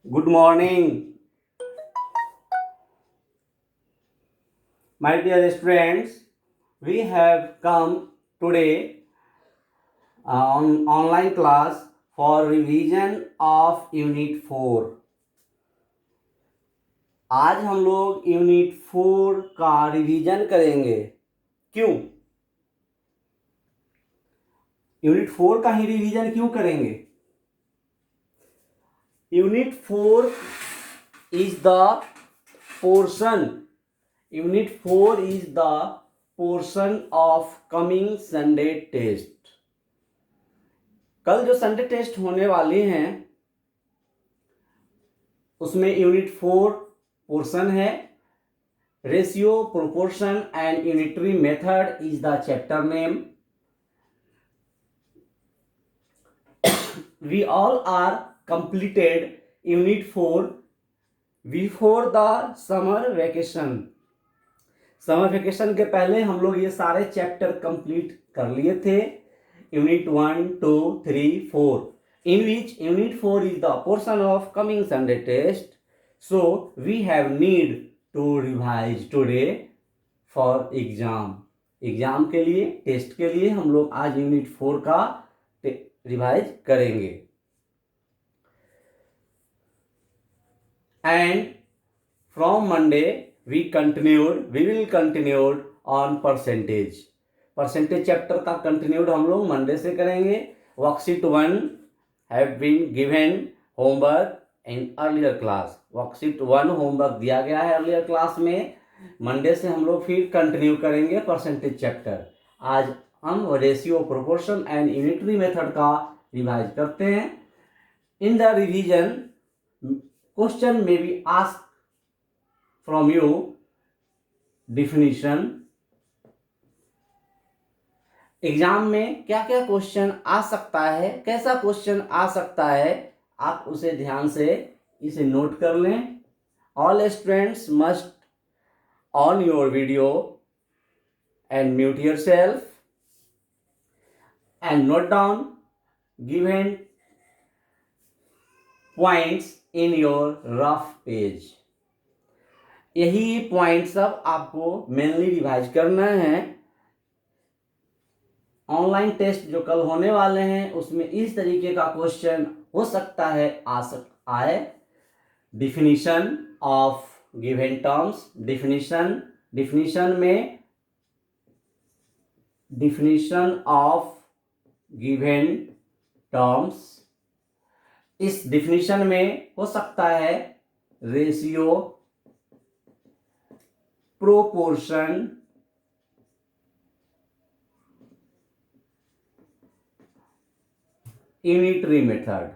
Good morning, my dear students. We have come today on online class for revision of Unit 4. आज हम लोग unit 4 का revision करेंगे। क्यों? यूनिट 4 का ही रिवीजन क्यों करेंगे? Unit 4 is the portion Unit 4 is the portion of coming Sunday test. कल जो संडे टेस्ट होने वाले हैं उसमें यूनिट 4 पोर्शन है। Ratio, proportion and unitary method is the chapter name. We all are completed Unit 4 before the summer vacation. Summer vacation के पहले हम लोग ये सारे चैप्टर कंप्लीट कर लिए थे। Unit 1, 2, 3, 4 in which Unit 4 is the portion of coming Sunday test. So we have need to revise today for exam. Exam के लिए, टेस्ट के लिए हम लोग आज यूनिट 4 का रिवाइज करेंगे। And from Monday we will continued on percentage chapter का कंटिन्यूड हम लोग मंडे से करेंगे। Worksheet 1 have been given homework in earlier class. Worksheet 1 homework दिया गया है अर्लियर क्लास में। मंडे से हम लोग फिर कंटिन्यू करेंगे परसेंटेज चैप्टर। आज हम ratio, proportion and unitary method का रिवाइज करते हैं। इन द रिवीजन क्वेश्चन में be ask from you definition. Exam में क्या क्या क्वेश्चन आ सकता है, कैसा क्वेश्चन आ सकता है, आप उसे ध्यान से इसे नोट कर लें। All students must on your video and mute yourself and note down given points in your rough page. यही पॉइंट सब आपको मेनली रिवाइज करना है। ऑनलाइन टेस्ट जो कल होने वाले हैं उसमें इस तरीके का क्वेश्चन हो सकता है आए। Definition of given terms. Definition में डिफिनीशन ऑफ गिवन टर्म्स। इस डिफिनीशन में हो सकता है रेशियो, प्रोपोर्शन, यूनिटरी मेथड।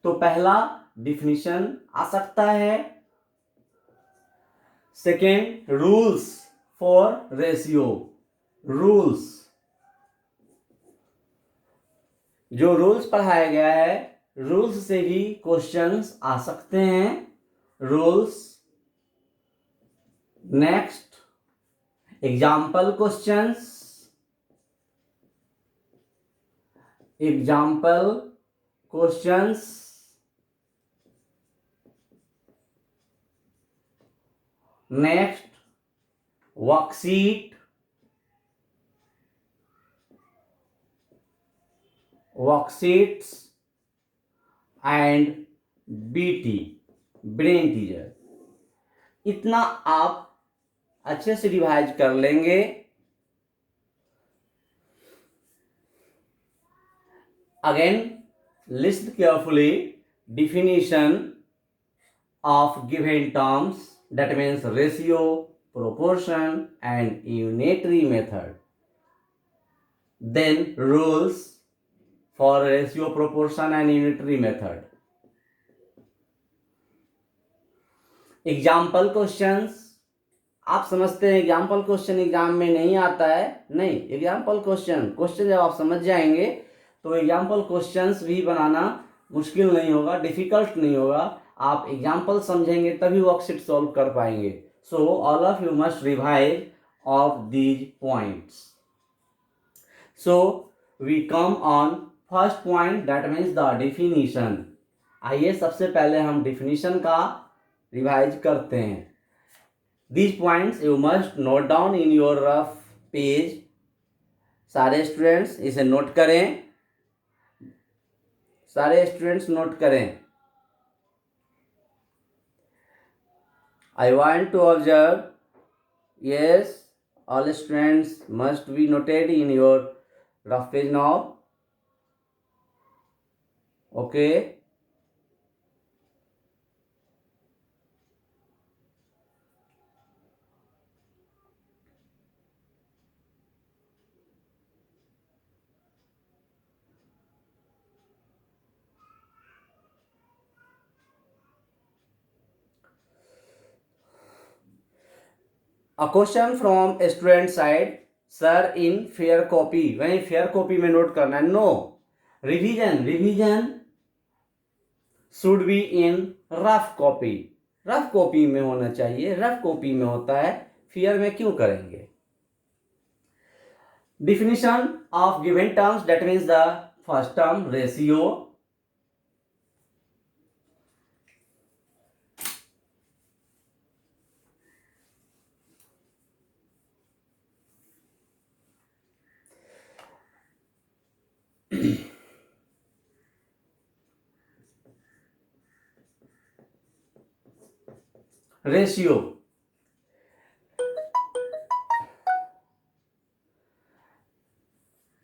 तो पहला डिफिनीशन आ सकता है। Second, rules for ratio. Rules, जो रूल्स पढ़ाया गया है रूल्स से भी क्वेश्चंस आ सकते हैं। Rules. Next, example questions. Next, worksheets and BT, brain teaser. इतना आप अच्छे से रिवाइज कर लेंगे। Again list carefully definition of given terms, that means ratio, proportion and unitary method. Then rules for ratio, proportion and unitary method. Example questions. आप समझते हैं example question exam में नहीं आता है? नहीं, एग्जाम्पल क्वेश्चन जब आप समझ जाएंगे तो एग्जाम्पल क्वेश्चंस भी बनाना मुश्किल नहीं होगा, डिफिकल्ट नहीं होगा। आप एग्जाम्पल समझेंगे तभी वर्कशीट सॉल्व कर पाएंगे। So all of you must revise of these points. So we come on first point, that means the definition. आइए सबसे पहले हम definition का रिवाइज करते हैं. These points you must note down in your rough page. सारे students इसे note करें. सारे स्टूडेंट्स नोट करें. I want to observe. Yes, all students must be noted in your rough page now. Okay. A question from a student side, sir, in fair copy. वहीं fair copy में note करना है. No, revision should be in rough copy. Rough copy में होना चाहिए. Rough copy में होता है, फेयर में क्यों करेंगे? Definition of given terms, that means the first term ratio. Ratio.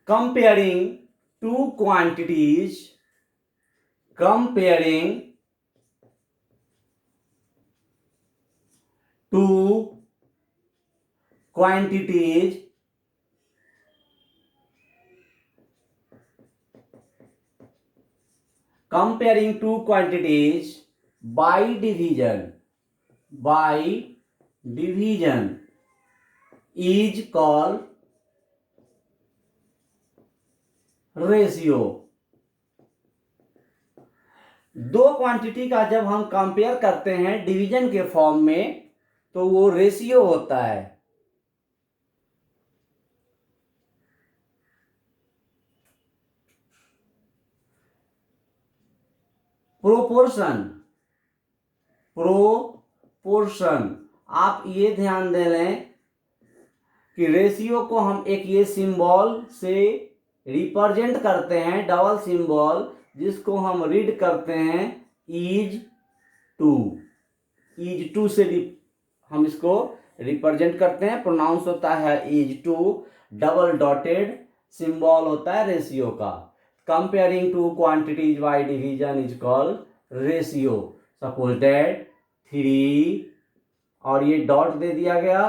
Comparing two quantities. Comparing two quantities by division is called ratio. दो क्वांटिटी का जब हम कंपेयर करते हैं डिवीजन के फॉर्म में तो वो रेशियो होता है. प्रोपोर्शन. आप ये ध्यान दे लें कि रेशियो को हम एक ये सिंबल से रिप्रेजेंट करते हैं, डबल सिंबल, जिसको हम रीड करते हैं इज टू से हम इसको रिप्रेजेंट करते हैं. प्रोनाउंस होता है is to, double dotted symbol होता है रेशियो का. Comparing two quantities by division is called ratio. Suppose that 3 और ये डॉट दे दिया गया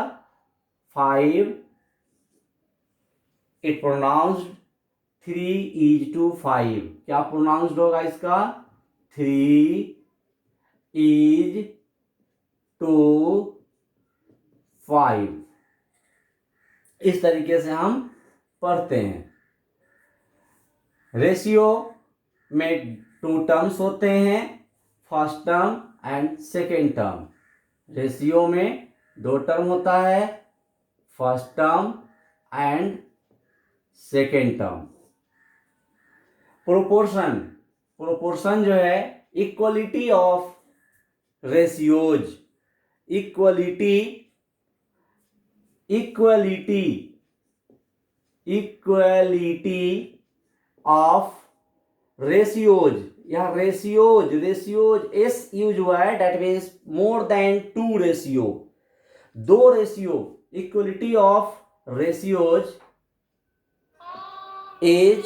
5, इट प्रोनाउंस्ड 3:5. क्या प्रोनाउंस्ड होगा इसका? 3:5. इस तरीके से हम पढ़ते हैं. रेशियो में 2 टर्म्स होते हैं, first term and second term. Ratio में 2 टर्म होता है, first term and second term. Proportion जो है equality of ratios. Equality of ratios. यह रेशियोज एस यूज हुआ है, that means more than 2 ratio. 2 ratio. Equality of ratios is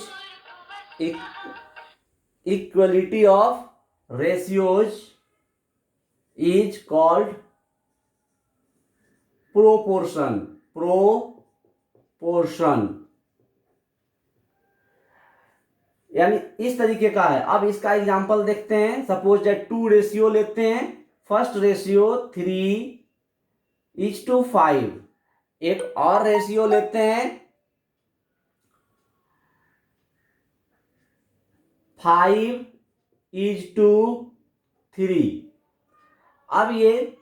equality of ratios is called proportion. यानी इस तरीके का है. अब इसका एग्जांपल देखते हैं. सपोज दैट 2 रेशियो लेते हैं. First ratio 3:5. एक और रेशियो लेते हैं 5:3. अब ये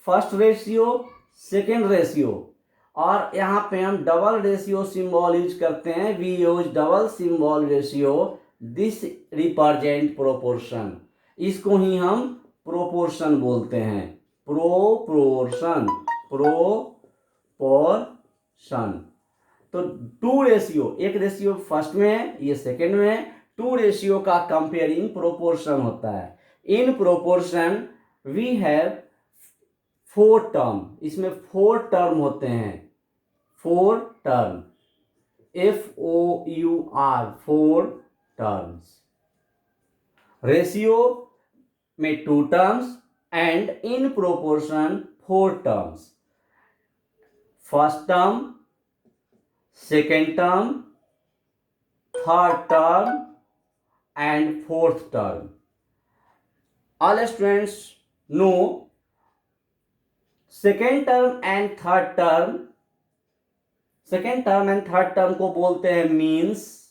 फर्स्ट रेशियो, सेकेंड रेशियो, और यहाँ पे हम डबल रेशियो सिंबल यूज करते हैं, we use double symbol ratio, this represent proportion, इसको ही हम प्रोपोर्शन बोलते हैं, प्रोपोर्शन, प्रोपोर्शन। तो टू रेशियो, एक रेशियो फर्स्ट में है, ये सेकेंड में है, टू रेशियो का कंपेयरिंग प्रोपोर्शन होता है। In proportion we have 4 term, इसमें 4 टर्म होते हैं, 4 टर्म, FOUR, 4 टर्म्स। रेशियो में 2 terms and in proportion 4 terms, first term, second term, third term and fourth term. All students know second term and third term, second term and third term को बोलते हैं means,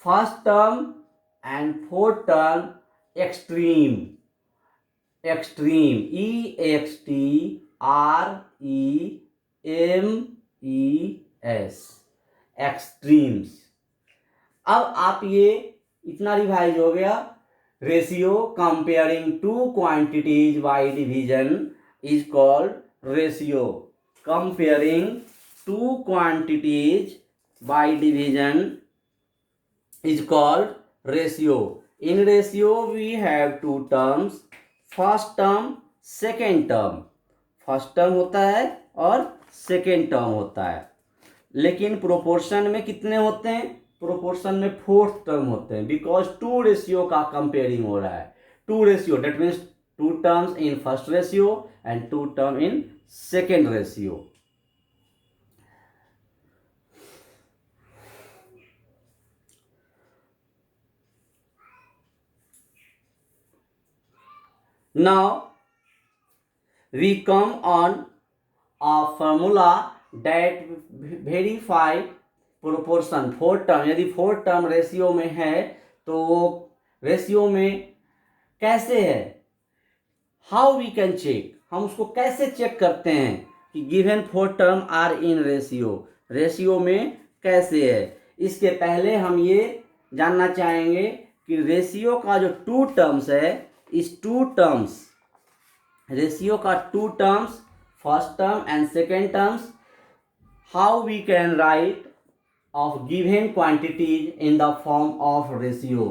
first term and fourth term extreme, extreme, EXTREMES, extremes. अब आप ये इतना revise हो गया, ratio comparing two quantities by division is called ratio, comparing two quantities by division is called ratio. In ratio we have 2 terms, first term, second term, first term होता है और second term होता है। लेकिन proportion में कितने होते हैं? प्रोपोर्शन में 4th term होते हैं, बिकॉज 2 रेशियो का कंपेयरिंग हो रहा है। 2 ratio, that means 2 terms in first ratio and 2 term in second ratio. Now we come on a formula that verify proportion 4 term. यदि 4 टर्म रेशियो में है तो रेशियो में कैसे है, हाउ वी कैन चेक, हम उसको कैसे चेक करते हैं कि given 4 term are in ratio, ratio में कैसे है। इसके पहले हम ये जानना चाहेंगे कि रेशियो का जो 2 टर्म्स है, इस 2 टर्म्स, रेशियो का 2 terms, first term and second terms, how we can write of given quantities in the form of ratio,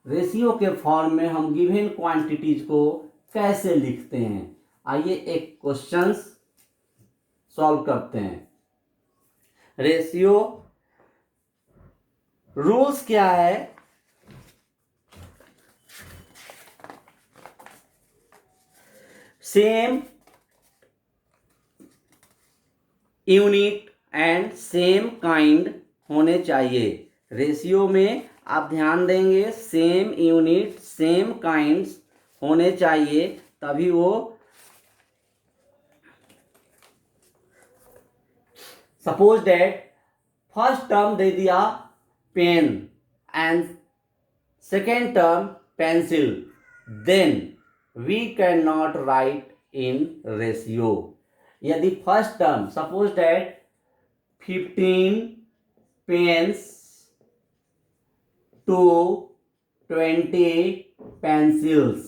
ratio के फॉर्म में हम गिवन क्वांटिटीज को कैसे लिखते हैं। आइए एक क्वेश्चंस सॉल्व करते हैं। रेशियो रूल्स क्या है, same unit and same kind होने चाहिए। रेशियो में आप ध्यान देंगे, सेम यूनिट सेम काइंड्स होने चाहिए, तभी वो, सपोज दैट फर्स्ट टर्म दे दिया pen and second term pencil, then we cannot write in ratio। यदि first term, suppose that 15 pens to 20 pencils,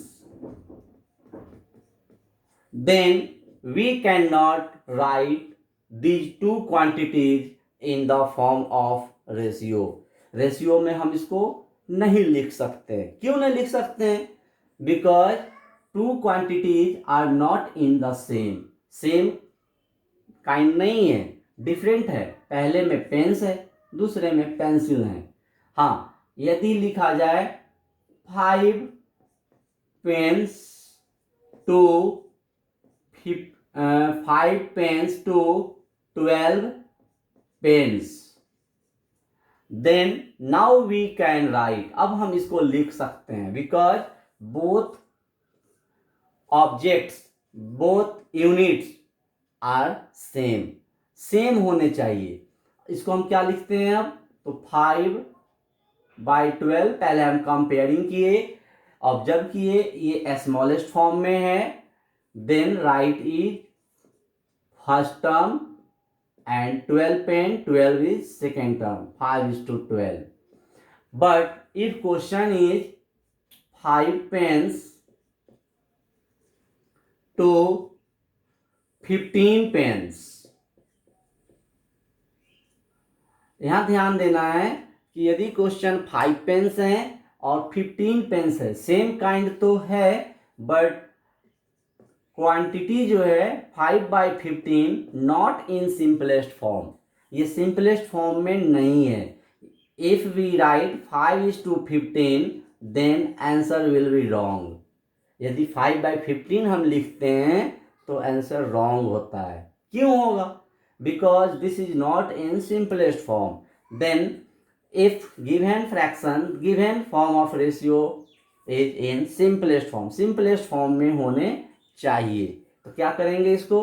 then we cannot write these 2 quantities in the form of ratio। Ratio में हम इसको नहीं लिख सकते। क्यों नहीं लिख सकते हैं? Because 2 quantities are not in the same, same kind नहीं है, डिफरेंट है। पहले में पेन्स है, दूसरे में पेंसिल है। हाँ, यदि लिखा जाए 5 pens to 5 pens to 12 pens, then now we can write, अब हम इसको लिख सकते हैं, because both objects, both units are same, same होने चाहिए। इसको हम क्या लिखते हैं अब? तो 5/12, पहले हम कंपेयरिंग किए, ऑब्जर्व किए, ये स्मॉलेस्ट फॉर्म में है, then write is first term and 12 pen, 12 is second term, 5:12. But if question is 5 pens to 15 pens, यहां ध्यान देना है कि यदि क्वेश्चन 5 पेन्स हैं और 15 पेन्स है, सेम काइंड तो है बट क्वांटिटी जो है 5/15 नॉट इन सिंपलेस्ट फॉर्म, ये सिंपलेस्ट फॉर्म में नहीं है. If we write 5:15 then answer will be wrong. यदि 5/15 हम लिखते हैं तो आंसर रॉन्ग होता है. क्यों होगा? Because this is not in simplest form. Then if given fraction, given form of ratio is in simplest form, simplest form में होने चाहिए. तो क्या करेंगे इसको?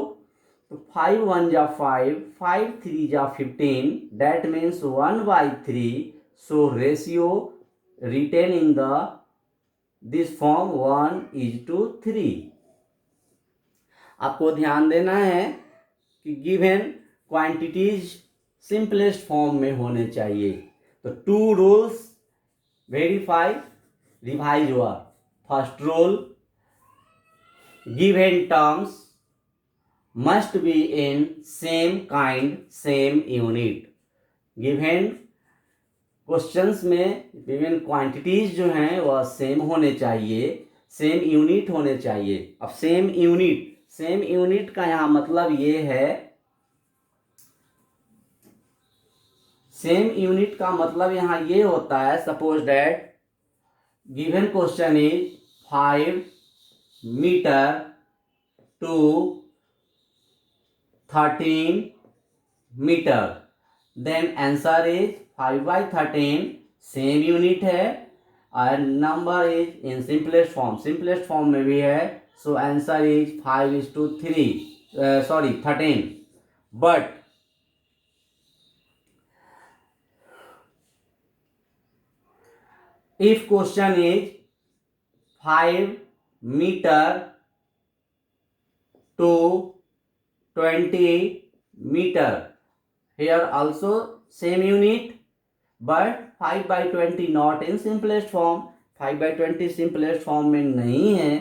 तो 5 1 जा 5, 5 3 जा 15, that means 1/3. So ratio written in the this form 1:3. आपको ध्यान देना है कि गिवन क्वांटिटीज सिंपलेस्ट फॉर्म में होने चाहिए. तो 2 रूल्स वेरीफाई रिवाइज हुआ. First rule, given terms must be in same kind, same unit. given questions में given क्वांटिटीज जो हैं वह सेम होने चाहिए, सेम यूनिट होने चाहिए. अब सेम यूनिट का यहाँ मतलब ये है, सेम यूनिट का मतलब यहाँ ये होता है, suppose that given question is 5 meter to 13 meter, then answer is 5/13. Same unit है और number is in simplest form, simplest form में भी है. So answer is 13. But if question is 5 meter to 20 meter, here also same unit but 5/20 not in simplest form, 5/20 simplest form में नहीं है.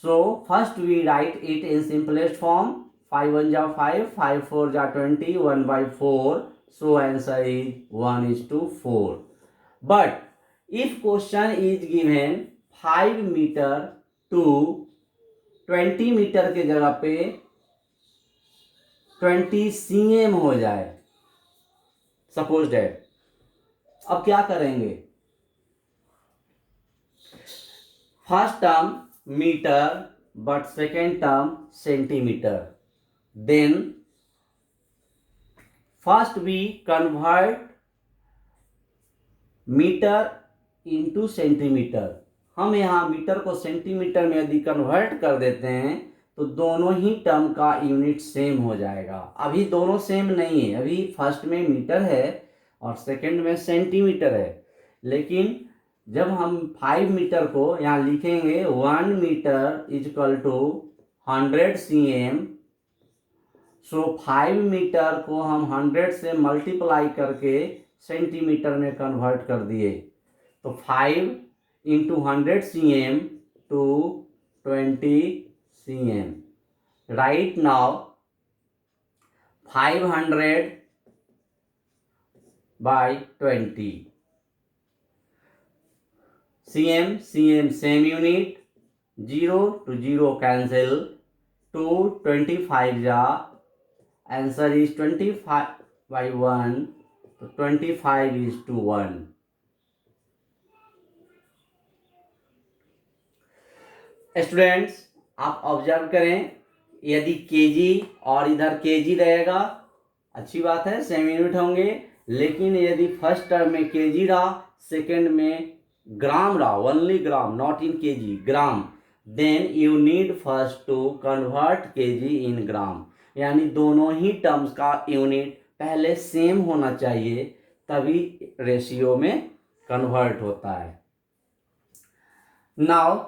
so first we write it in simplest form. 5 1 जा 5, 5 4 जा 20, 1/4. so answer is 1:4. but if question is given 5 metre to 20 metre के जगह पे 20 cm हो जाए, सपोज दैट, अब क्या करेंगे? First term metre but second term centimetre. Then first we convert metre into centimetre. हम यहाँ मीटर को सेंटीमीटर में यदि कन्वर्ट कर देते हैं तो दोनों ही टर्म का यूनिट सेम हो जाएगा. अभी दोनों सेम नहीं है, अभी फर्स्ट में मीटर है और सेकंड में सेंटीमीटर है. लेकिन जब हम 5 मीटर को यहाँ लिखेंगे 1 metre equal to 100 cm. So 5 metre को हम 100 से मल्टीप्लाई करके सेंटीमीटर में कन्वर्ट कर दिए. तो 5 into 100 cm to 20 cm. Right now 500 by 20 cm same unit, 0 to 0 cancel, 2 25 ja, answer is 25/1, so 25:1. Students आप ऑब्जर्व करें, यदि केजी और इधर केजी रहेगा अच्छी बात है, सेम यूनिट होंगे. लेकिन यदि फर्स्ट टर्म में केजी रहा, सेकंड में ग्राम रहा, only gram, not in KG, gram, then you need first to convert KG in gram. यानी दोनों ही टर्म्स का यूनिट पहले सेम होना चाहिए, तभी रेशियो में कन्वर्ट होता है. Now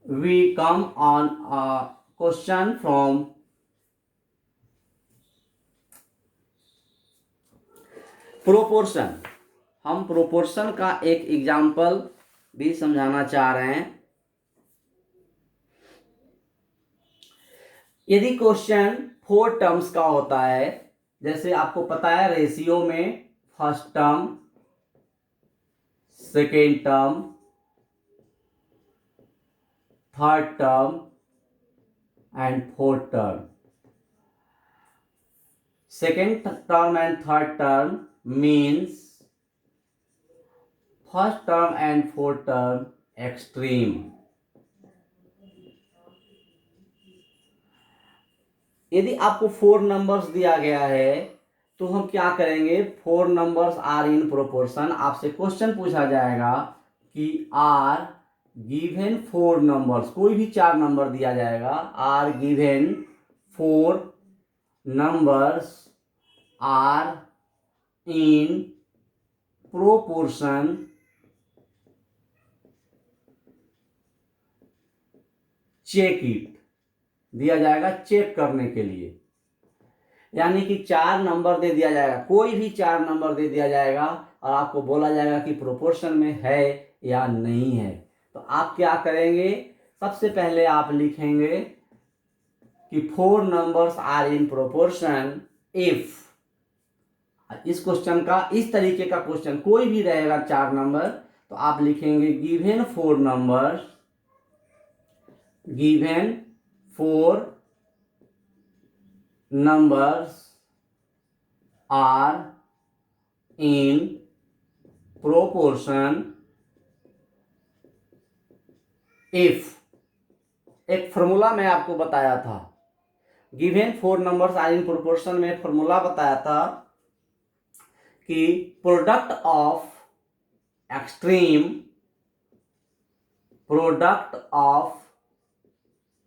we come on question from proportion. हम प्रोपोर्शन का एक एग्जाम्पल भी समझाना चाह रहे हैं। यदि क्वेश्चन 4 टर्म्स का होता है, जैसे आपको पता है रेशियो में first term, second term, third term and fourth term. Second term and third term means first term and fourth term extreme. यदि आपको 4 नंबर्स दिया गया है तो हम क्या करेंगे, 4 नंबर्स आर इन प्रोपोर्शन। आपसे क्वेश्चन पूछा जाएगा कि आर गिवन 4 नंबर्स, कोई भी 4 नंबर दिया जाएगा, are given 4 numbers are in proportion check it, दिया जाएगा चेक करने के लिए। यानी कि 4 नंबर दे दिया जाएगा, कोई भी 4 नंबर दे दिया जाएगा और आपको बोला जाएगा कि प्रोपोर्शन में है या नहीं है। तो आप क्या करेंगे, सबसे पहले आप लिखेंगे कि 4 numbers are in proportion if. इस क्वेश्चन का, इस तरीके का क्वेश्चन कोई भी रहेगा 4 नंबर, तो आप लिखेंगे given 4 numbers, given 4 numbers are in proportion if। एक फॉर्मूला मैं आपको बताया था, given 4 numbers are in proportion में फॉर्मूला बताया था कि product of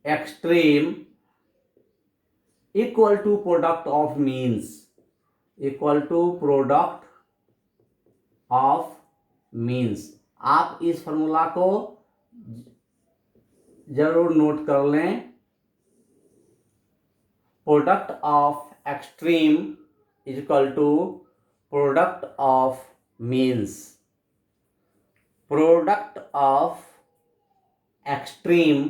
extreme equal to product of means, equal to product of means. आप इस फॉर्मूला को जरूर नोट कर लें। Product of extreme is equal to product of means. Product of extreme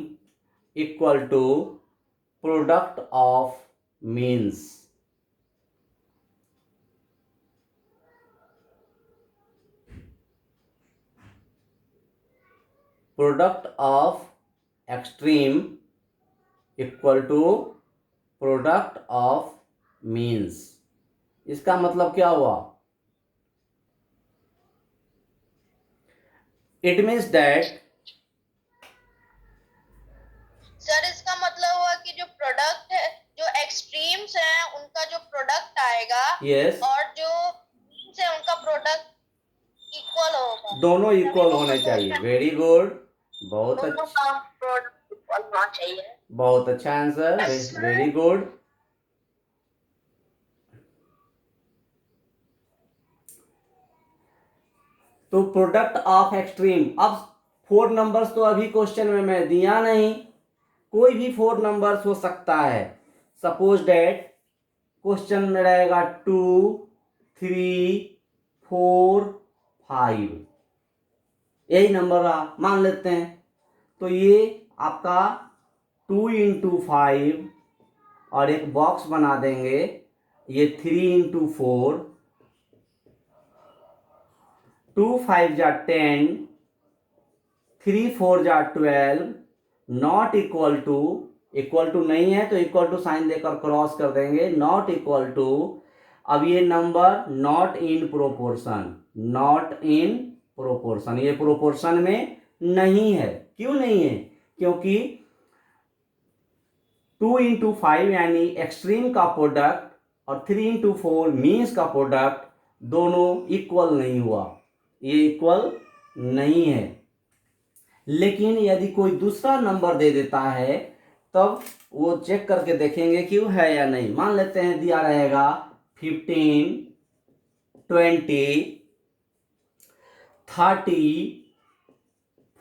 equal to product of means. Product of extreme equal to product of means. इसका मतलब क्या हुआ, इट मीन्स दैट, सर इसका मतलब हुआ कि जो प्रोडक्ट है, जो एक्सट्रीम्स हैं उनका जो प्रोडक्ट आएगा, यस, और जो मीन्स है उनका प्रोडक्ट इक्वल होगा, दोनों इक्वल होने चाहिए। वेरी गुड, बहुत दोनों अच्छा, का प्रोडक्ट इक्वल होना चाहिए। बहुत अच्छा आंसर, वेरी गुड। तो प्रोडक्ट ऑफ एक्सट्रीम, अब 4 नंबर्स तो अभी क्वेश्चन में मैं दिया नहीं, कोई भी 4 नंबर्स हो सकता है। सपोज डेट क्वेश्चन में रहेगा 2, 3, 4, 5, यही नंबर मान लेते हैं। तो ये आपका 2 × 5 और एक बॉक्स बना देंगे, ये 3 × 4, 2 5 जा 10, 3 4 जा 12, not equal to, equal to नहीं है तो इक्वल टू साइन देकर क्रॉस कर देंगे, नॉट इक्वल टू। अब ये number not in proportion, not in proportion, ये प्रोपोर्शन में नहीं है। क्यों नहीं है, क्योंकि 2 × 5 यानी एक्सट्रीम का प्रोडक्ट और 3 × 4 मीन्स का प्रोडक्ट दोनों इक्वल नहीं हुआ, ये इक्वल नहीं है। लेकिन यदि कोई दूसरा नंबर दे देता है तब वो चेक करके देखेंगे कि वो है या नहीं। मान लेते हैं दिया रहेगा 15, 20, 30,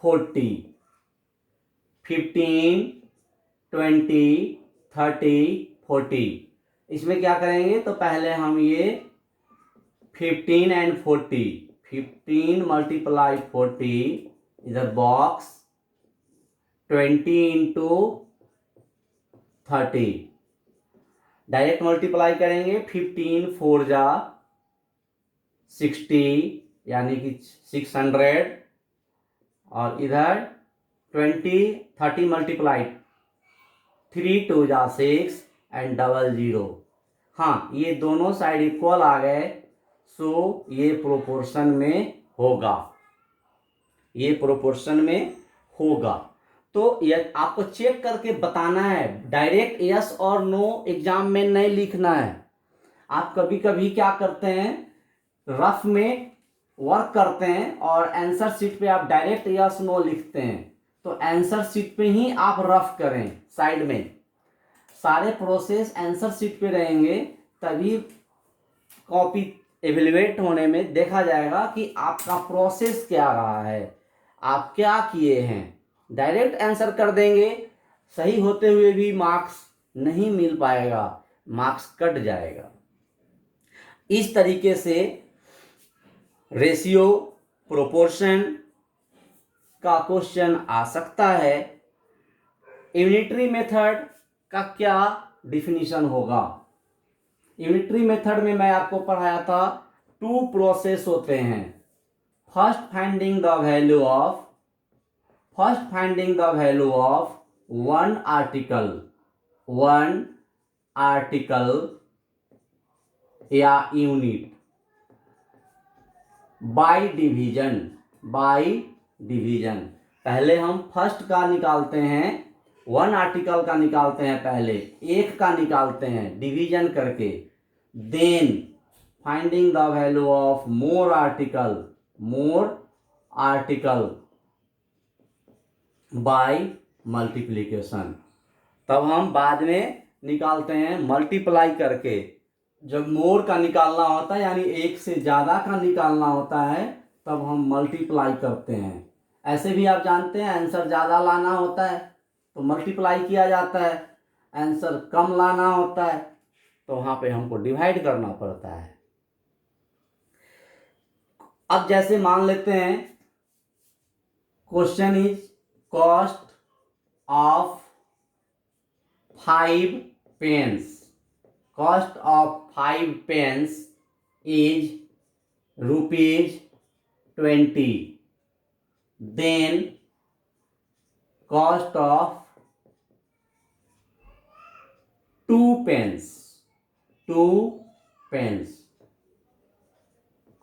40, 15, 20, 30, 40। इसमें क्या करेंगे, तो पहले हम ये 15 एंड 40, 15 मल्टीप्लाई 40, इधर बॉक्स 20 इंटू 30, डायरेक्ट मल्टीप्लाई करेंगे। 15 4 जा 60 यानी कि 600, और इधर 20 30 मल्टीप्लाई 3 2 जा 6 एंड 00। हाँ, ये दोनों साइड इक्वल आ गए, सो ये प्रोपोर्शन में होगा, ये प्रोपोर्शन में होगा। तो ये आपको चेक करके बताना है, डायरेक्ट यस और नो एग्जाम में नहीं लिखना है। आप कभी कभी क्या करते हैं, रफ में वर्क करते हैं और आंसर शीट पे आप डायरेक्ट यस नो लिखते हैं। तो आंसर शीट पे ही आप रफ करें, साइड में सारे प्रोसेस आंसर शीट पे रहेंगे, तभी कॉपी एवेल्युएट होने में देखा जाएगा कि आपका प्रोसेस क्या रहा है, आप क्या किए हैं। डायरेक्ट आंसर कर देंगे, सही होते हुए भी मार्क्स नहीं मिल पाएगा, मार्क्स कट जाएगा। इस तरीके से रेशियो, प्रोपोर्शन का क्वेश्चन आ सकता है। यूनिटरी मेथड का क्या डिफिनीशन होगा? यूनिटरी मेथड में मैं आपको पढ़ाया था, 2 प्रोसेस होते हैं। First finding the value of one article या यूनिट बाय डिवीजन। पहले हम फर्स्ट का निकालते हैं, वन आर्टिकल का निकालते हैं, पहले एक का निकालते हैं डिवीजन करके, then finding the value of more article by multiplication. तब हम बाद में निकालते हैं मल्टीप्लाई करके। जब मोर का निकालना होता है यानी एक से ज़्यादा का निकालना होता है, तब हम मल्टीप्लाई करते हैं। ऐसे भी आप जानते हैं, आंसर ज़्यादा लाना होता है तो मल्टीप्लाई किया जाता है, आंसर कम लाना होता है तो वहाँ पे हमको डिवाइड करना पड़ता है। अब जैसे मान लेते हैं, question is cost of 5 pens. Cost of 5 pence is ₹20. Then cost of 2 pence.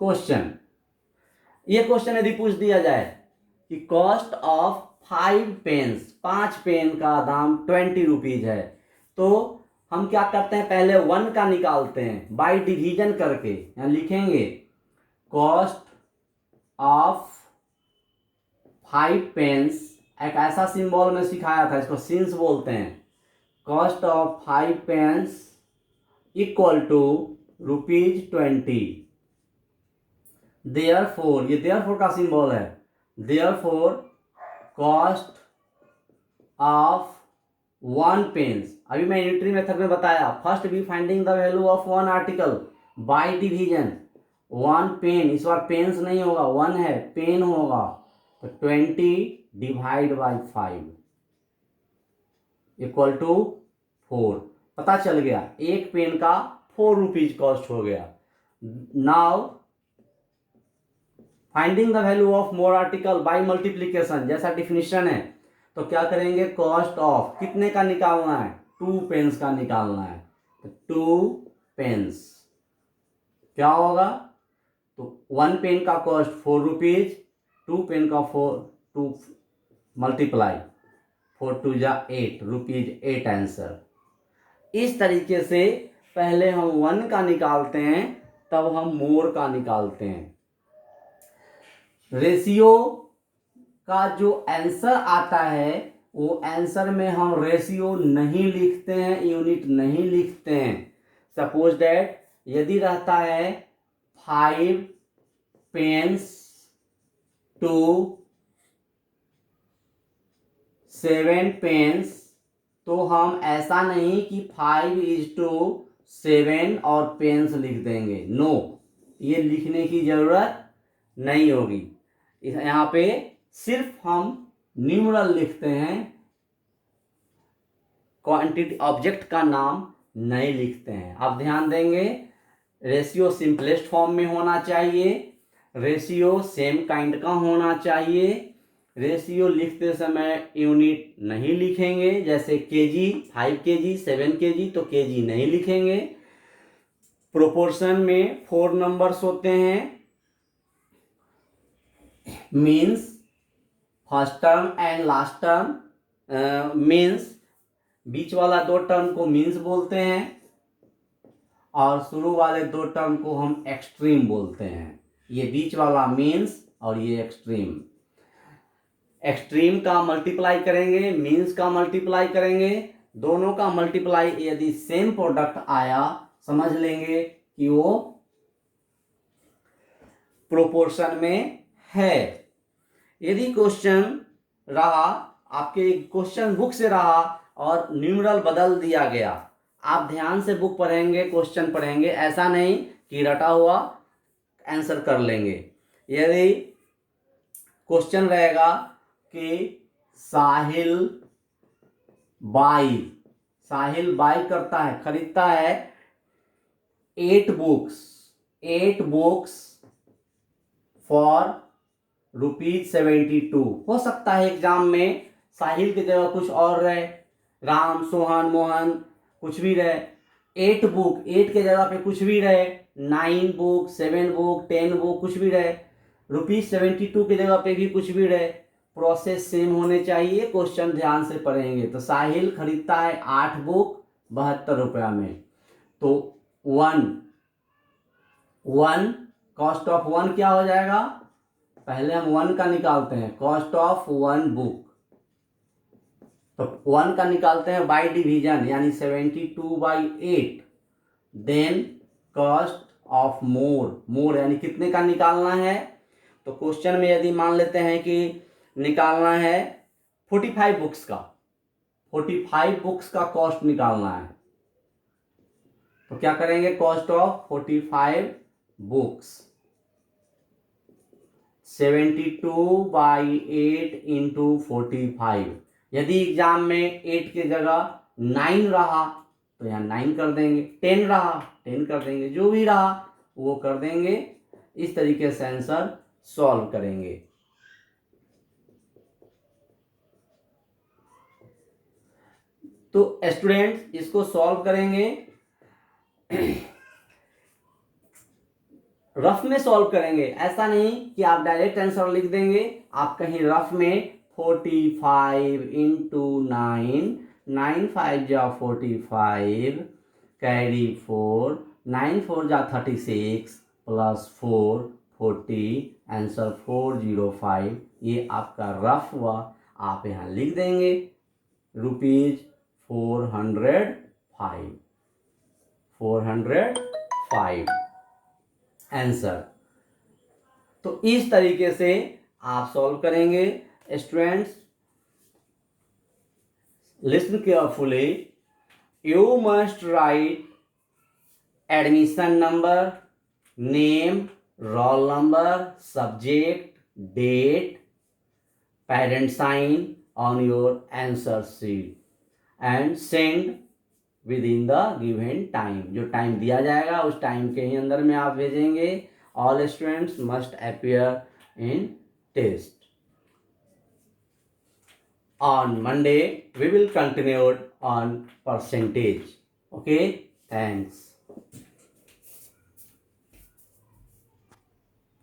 Question, ये क्वेश्चन यदि पूछ दिया जाए कि कॉस्ट ऑफ 5 पेन्स, 5 पेन का दाम 20 रुपीज है, तो हम क्या करते हैं, पहले 1 का निकालते हैं बाय डिवीजन करके। यहाँ लिखेंगे कॉस्ट ऑफ 5 पेन्स, एक ऐसा सिंबल में सिखाया था, इसको सिंस बोलते हैं। Cost of 5 pens equal to ₹20। Therefore, ये देयरफॉर का सिंबल है, देयरफॉर कॉस्ट ऑफ 1 पेन्स। अभी मैं यूनिटरी मेथड में बताया, first be finding the value of one article by division. 1 pen, इस बार पेन्स नहीं होगा, 1 है, पेन होगा, तो 20 डिवाइड बाय 5 इक्वल टू 4। पता चल गया, एक पेन का 4 रुपीज कॉस्ट हो गया। Now finding the value of more article bye multiplication, जैसा डिफिनीशन है, तो क्या करेंगे, कॉस्ट ऑफ कितने का निकालना है, 2 पेन्स का निकालना है, तो 2 पेन्स क्या होगा, तो 1 पेन का कॉस्ट 4 रुपीज, 2 पेन का 2 मल्टीप्लाई 4 2 जा 8 रुपीज, 8 आंसर। इस तरीके से पहले हम 1 का निकालते हैं, तब हम मोर का निकालते हैं। रेशियो का जो आंसर आता है, वो आंसर में हम रेशियो नहीं लिखते हैं, यूनिट नहीं लिखते हैं। सपोज दैट यदि रहता है 5 पेन्स टू 7 पेन्स तो हम ऐसा नहीं कि 5:7 और पेन्स लिख देंगे, नो, ये लिखने की ज़रूरत नहीं होगी। यहाँ पे सिर्फ हम न्यूमरल लिखते हैं, क्वांटिटी ऑब्जेक्ट का नाम नहीं लिखते हैं। आप ध्यान देंगे, रेशियो सिंपलेस्ट फॉर्म में होना चाहिए, रेशियो सेम काइंड का होना चाहिए, रेशियो लिखते समय यूनिट नहीं लिखेंगे, जैसे केजी 5 kg 7 kg तो केजी नहीं लिखेंगे। प्रोपोर्शन में 4 नंबर्स होते हैं, means first term and last term, means बीच वाला 2 टर्म को मीन्स बोलते हैं और शुरू वाले 2 टर्म को हम एक्सट्रीम बोलते हैं। ये बीच वाला मीन्स और ये एक्सट्रीम। एक्सट्रीम का मल्टीप्लाई करेंगे, मीन्स का मल्टीप्लाई करेंगे, दोनों का मल्टीप्लाई यदि सेम प्रोडक्ट आया समझ लेंगे कि वो प्रोपोर्शन में है। यदि क्वेश्चन रहा, आपके क्वेश्चन बुक से रहा और न्यूमरल बदल दिया गया, आप ध्यान से बुक पढ़ेंगे, क्वेश्चन पढ़ेंगे, ऐसा नहीं कि रटा हुआ आंसर कर लेंगे। यदि क्वेश्चन रहेगा कि साहिल बाई करता है, खरीदता है 8 बुक्स फॉर ₹72, हो सकता है एग्जाम में साहिल की जगह कुछ और रहे, राम, सोहन, मोहन, कुछ भी रहे। 8 के जगह पे कुछ भी रहे, 9 बुक, 7 बुक, 10 बुक, कुछ भी रहे, ₹72 की जगह पे भी कुछ भी रहे, प्रोसेस सेम होने चाहिए। क्वेश्चन ध्यान से पढ़ेंगे तो साहिल खरीदता है 8 बुक ₹72 में, तो 1 कॉस्ट ऑफ 1 क्या हो जाएगा, पहले हम 1 का निकालते हैं, कॉस्ट ऑफ 1 बुक, तो 1 का निकालते हैं बाय डिवीजन, यानी 72/8, देन कॉस्ट ऑफ मोर यानी कितने का निकालना है। तो क्वेश्चन में यदि मान लेते हैं कि निकालना है 45 बुक्स का, 45 बुक्स का कॉस्ट निकालना है, तो क्या करेंगे, कॉस्ट ऑफ 45 बुक्स 72/8 इंटू 45। यदि एग्जाम में 8 की जगह 9 रहा तो यहाँ 9 कर देंगे, 10 रहा 10 कर देंगे, जो भी रहा वो कर देंगे। इस तरीके से आंसर सॉल्व करेंगे। तो स्टूडेंट्स इसको सॉल्व करेंगे, रफ में सॉल्व करेंगे, ऐसा नहीं कि आप डायरेक्ट आंसर लिख देंगे। आप कहीं रफ में 45 इंटू 9, 9 5 जा 45, कैरी 4, 9 4 जा 36 प्लस 4 40, आंसर 405। ये आपका रफ हुआ, आप यहाँ लिख देंगे ₹405 आंसर। तो इस तरीके से आप सॉल्व करेंगे। Students listen carefully, you must write admission number, name, roll number, subject, date, parent sign on your answer sheet and send within the given time। जो टाइम दिया जाएगा उस टाइम के ही अंदर में आप भेजेंगे। All students must appear in test। On Monday we will continue on percentage। Okay, thanks।